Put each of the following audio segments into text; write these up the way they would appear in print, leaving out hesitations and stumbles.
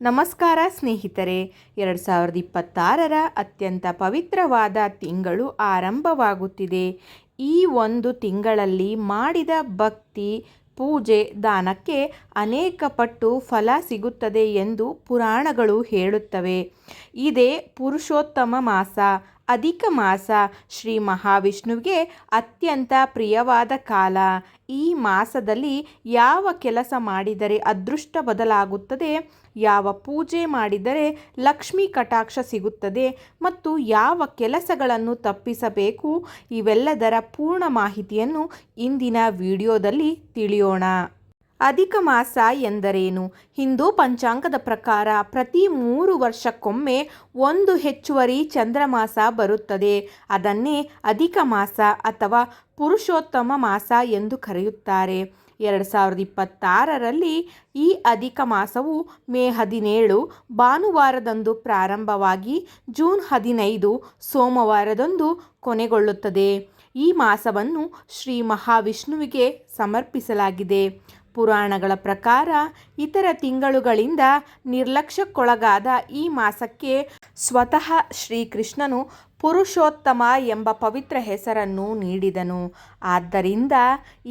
ನಮಸ್ಕಾರ ಸ್ನೇಹಿತರೆ, 2026ರ ಅತ್ಯಂತ ಪವಿತ್ರವಾದ ತಿಂಗಳು ಆರಂಭವಾಗುತ್ತಿದೆ. ಈ ಒಂದು ತಿಂಗಳಲ್ಲಿ ಮಾಡಿದ ಭಕ್ತಿ, ಪೂಜೆ, ದಾನಕ್ಕೆ ಅನೇಕ ಪಟ್ಟು ಫಲ ಸಿಗುತ್ತದೆ ಎಂದು ಪುರಾಣಗಳು ಹೇಳುತ್ತವೆ. ಇದೇ ಪುರುಷೋತ್ತಮ ಮಾಸ, ಅಧಿಕ ಮಾಸ, ಶ್ರೀ ಮಹಾವಿಷ್ಣುವಿಗೆ ಅತ್ಯಂತ ಪ್ರಿಯವಾದ ಕಾಲ. ಈ ಮಾಸದಲ್ಲಿ ಯಾವ ಕೆಲಸ ಮಾಡಿದರೆ ಅದೃಷ್ಟ ಬದಲಾಗುತ್ತದೆ, ಯಾವ ಪೂಜೆ ಮಾಡಿದರೆ ಲಕ್ಷ್ಮೀ ಕಟಾಕ್ಷ ಸಿಗುತ್ತದೆ ಮತ್ತು ಯಾವ ಕೆಲಸಗಳನ್ನು ತಪ್ಪಿಸಬೇಕು, ಇವೆಲ್ಲದರ ಪೂರ್ಣ ಮಾಹಿತಿಯನ್ನು ಇಂದಿನ ವಿಡಿಯೋದಲ್ಲಿ ತಿಳಿಯೋಣ. ಅಧಿಕ ಮಾಸ ಎಂದರೇನು? ಹಿಂದೂ ಪಂಚಾಂಗದ ಪ್ರಕಾರ ಪ್ರತಿ 3 ವರ್ಷಕ್ಕೊಮ್ಮೆ ಒಂದು ಹೆಚ್ಚುವರಿ ಚಂದ್ರಮಾಸ ಬರುತ್ತದೆ. ಅದನ್ನೇ ಅಧಿಕ ಮಾಸ ಅಥವಾ ಪುರುಷೋತ್ತಮ ಮಾಸ ಎಂದು ಕರೆಯುತ್ತಾರೆ. 2026ರಲ್ಲಿ ಈ ಅಧಿಕ ಮಾಸವು ಮೇ 17 ಭಾನುವಾರದಂದು ಪ್ರಾರಂಭವಾಗಿ ಜೂನ್ 15 ಸೋಮವಾರದಂದು ಕೊನೆಗೊಳ್ಳುತ್ತದೆ. ಈ ಮಾಸವನ್ನು ಶ್ರೀ ಮಹಾವಿಷ್ಣುವಿಗೆ ಸಮರ್ಪಿಸಲಾಗಿದೆ. ಪುರಾಣಗಳ ಪ್ರಕಾರ ಇತರ ತಿಂಗಳುಗಳಿಂದ ನಿರ್ಲಕ್ಷ್ಯಕ್ಕೊಳಗಾದ ಈ ಮಾಸಕ್ಕೆ ಸ್ವತಃ ಶ್ರೀಕೃಷ್ಣನು ಪುರುಷೋತ್ತಮ ಎಂಬ ಪವಿತ್ರ ಹೆಸರನ್ನು ನೀಡಿದನು. ಆದ್ದರಿಂದ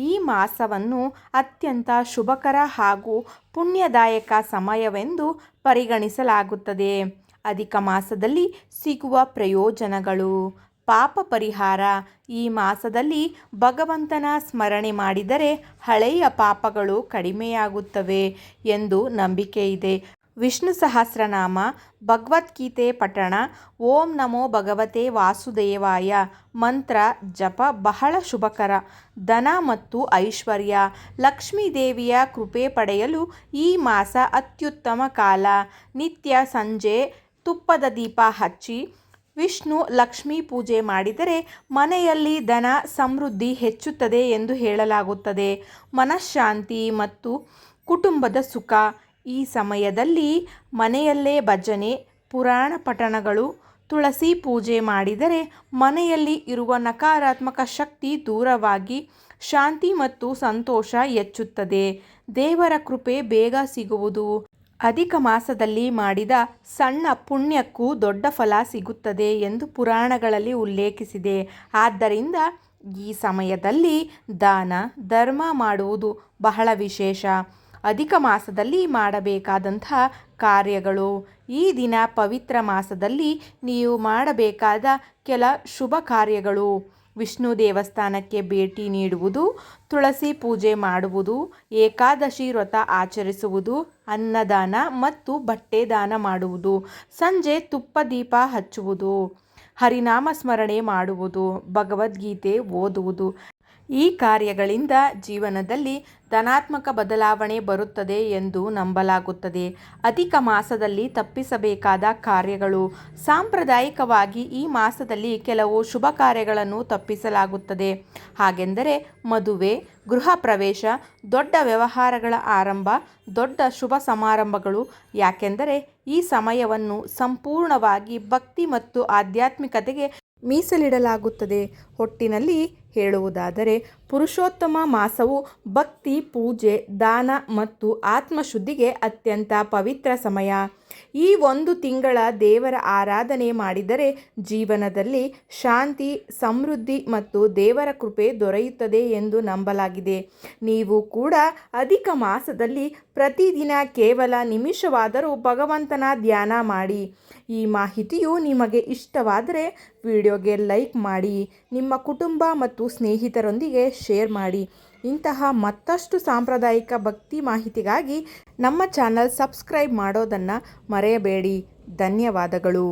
ಈ ಮಾಸವನ್ನು ಅತ್ಯಂತ ಶುಭಕರ ಹಾಗೂ ಪುಣ್ಯದಾಯಕ ಸಮಯವೆಂದು ಪರಿಗಣಿಸಲಾಗುತ್ತದೆ. ಅಧಿಕ ಮಾಸದಲ್ಲಿ ಸಿಗುವ ಪ್ರಯೋಜನಗಳು: ಪಾಪ ಪರಿಹಾರ: ಈ ಮಾಸದಲ್ಲಿ ಭಗವಂತನ ಸ್ಮರಣೆ ಮಾಡಿದರೆ ಹಳೆಯ ಪಾಪಗಳು ಕಡಿಮೆಯಾಗುತ್ತವೆ ಎಂದು ನಂಬಿಕೆಯಿದೆ. ವಿಷ್ಣು ಸಹಸ್ರನಾಮ, ಭಗವದ್ಗೀತೆ ಪಠಣ, ಓಂ ನಮೋ ಭಗವತೆ ವಾಸುದೇವಾಯ ಮಂತ್ರ ಜಪ ಬಹಳ ಶುಭಕರ. ಧನ ಮತ್ತು ಐಶ್ವರ್ಯ: ಲಕ್ಷ್ಮೀ ದೇವಿಯ ಕೃಪೆ ಪಡೆಯಲು ಈ ಮಾಸ ಅತ್ಯುತ್ತಮ ಕಾಲ. ನಿತ್ಯ ಸಂಜೆ ತುಪ್ಪದ ದೀಪ ಹಚ್ಚಿ ವಿಷ್ಣು ಲಕ್ಷ್ಮೀ ಪೂಜೆ ಮಾಡಿದರೆ ಮನೆಯಲ್ಲಿ ಧನ ಸಮೃದ್ಧಿ ಹೆಚ್ಚುತ್ತದೆ ಎಂದು ಹೇಳಲಾಗುತ್ತದೆ. ಮನಃಶಾಂತಿ ಮತ್ತು ಕುಟುಂಬದ ಸುಖ: ಈ ಸಮಯದಲ್ಲಿ ಮನೆಯಲ್ಲೇ ಭಜನೆ, ಪುರಾಣ ಪಠಣಗಳು, ತುಳಸಿ ಪೂಜೆ ಮಾಡಿದರೆ ಮನೆಯಲ್ಲಿ ಇರುವ ನಕಾರಾತ್ಮಕ ಶಕ್ತಿ ದೂರವಾಗಿ ಶಾಂತಿ ಮತ್ತು ಸಂತೋಷ ಹೆಚ್ಚುತ್ತದೆ. ದೇವರ ಕೃಪೆ ಬೇಗ ಸಿಗುವುದು: ಅಧಿಕ ಮಾಸದಲ್ಲಿ ಮಾಡಿದ ಸಣ್ಣ ಪುಣ್ಯಕ್ಕೂ ದೊಡ್ಡ ಫಲ ಸಿಗುತ್ತದೆ ಎಂದು ಪುರಾಣಗಳಲ್ಲಿ ಉಲ್ಲೇಖಿಸಿದೆ. ಆದ್ದರಿಂದ ಈ ಸಮಯದಲ್ಲಿ ದಾನ ಧರ್ಮ ಮಾಡುವುದು ಬಹಳ ವಿಶೇಷ. ಅಧಿಕ ಮಾಸದಲ್ಲಿ ಮಾಡಬೇಕಾದಂತಹ ಕಾರ್ಯಗಳು: ಈ ದಿನ ಪವಿತ್ರ ಮಾಸದಲ್ಲಿ ನೀವು ಮಾಡಬೇಕಾದ ಕೆಲ ಶುಭ ಕಾರ್ಯಗಳು: ವಿಷ್ಣು ದೇವಸ್ಥಾನಕ್ಕೆ ಭೇಟಿ ನೀಡುವುದು, ತುಳಸಿ ಪೂಜೆ ಮಾಡುವುದು, ಏಕಾದಶಿ ವ್ರತ ಆಚರಿಸುವುದು, ಅನ್ನದಾನ ಮತ್ತು ಬಟ್ಟೆ ದಾನ ಮಾಡುವುದು, ಸಂಜೆ ತುಪ್ಪ ದೀಪ ಹಚ್ಚುವುದು, ಹರಿನಾಮ ಸ್ಮರಣೆ ಮಾಡುವುದು, ಭಗವದ್ಗೀತೆ ಓದುವುದು. ಈ ಕಾರ್ಯಗಳಿಂದ ಜೀವನದಲ್ಲಿ ಧನಾತ್ಮಕ ಬದಲಾವಣೆ ಬರುತ್ತದೆ ಎಂದು ನಂಬಲಾಗುತ್ತದೆ. ಅಧಿಕ ಮಾಸದಲ್ಲಿ ತಪ್ಪಿಸಬೇಕಾದ ಕಾರ್ಯಗಳು: ಸಾಂಪ್ರದಾಯಿಕವಾಗಿ ಈ ಮಾಸದಲ್ಲಿ ಕೆಲವು ಶುಭ ಕಾರ್ಯಗಳನ್ನು ತಪ್ಪಿಸಲಾಗುತ್ತದೆ. ಹಾಗೆಂದರೆ ಮದುವೆ, ಗೃಹ ಪ್ರವೇಶ, ದೊಡ್ಡ ವ್ಯವಹಾರಗಳ ಆರಂಭ, ದೊಡ್ಡ ಶುಭ ಸಮಾರಂಭಗಳು. ಯಾಕೆಂದರೆ ಈ ಸಮಯವನ್ನು ಸಂಪೂರ್ಣವಾಗಿ ಭಕ್ತಿ ಮತ್ತು ಆಧ್ಯಾತ್ಮಿಕತೆಗೆ ಮೀಸಲಿಡಲಾಗುತ್ತದೆ. ಒಟ್ಟಿನಲ್ಲಿ ಹೇಳುವುದಾದರೆ ಪುರುಷೋತ್ತಮ ಮಾಸವು ಭಕ್ತಿ, ಪೂಜೆ, ದಾನ ಮತ್ತು ಆತ್ಮಶುದ್ಧಿಗೆ ಅತ್ಯಂತ ಪವಿತ್ರ ಸಮಯ. ಈ ಒಂದು ತಿಂಗಳ ದೇವರ ಆರಾಧನೆ ಮಾಡಿದರೆ ಜೀವನದಲ್ಲಿ ಶಾಂತಿ, ಸಮೃದ್ಧಿ ಮತ್ತು ದೇವರ ಕೃಪೆ ದೊರೆಯುತ್ತದೆ ಎಂದು ನಂಬಲಾಗಿದೆ. ನೀವು ಕೂಡ ಅಧಿಕ ಮಾಸದಲ್ಲಿ ಪ್ರತಿದಿನ ಕೇವಲ ನಿಮಿಷವಾದರೂ ಭಗವಂತನ ಧ್ಯಾನ ಮಾಡಿ. ಈ ಮಾಹಿತಿಯು ನಿಮಗೆ ಇಷ್ಟವಾದರೆ ವಿಡಿಯೋಗೆ ಲೈಕ್ ಮಾಡಿ, ನಿಮ್ಮ ಕುಟುಂಬ ಮತ್ತು ಸ್ನೇಹಿತರೊಂದಿಗೆ ಶೇರ್ ಮಾಡಿ. ಇಂತಹ ಮತ್ತಷ್ಟು ಸಾಂಪ್ರದಾಯಿಕ ಭಕ್ತಿ ಮಾಹಿತಿಗಾಗಿ ನಮ್ಮ ಚಾನಲ್ ಸಬ್ಸ್ಕ್ರೈಬ್ ಮಾಡೋದನ್ನು ಮರೆಯಬೇಡಿ. ಧನ್ಯವಾದಗಳು.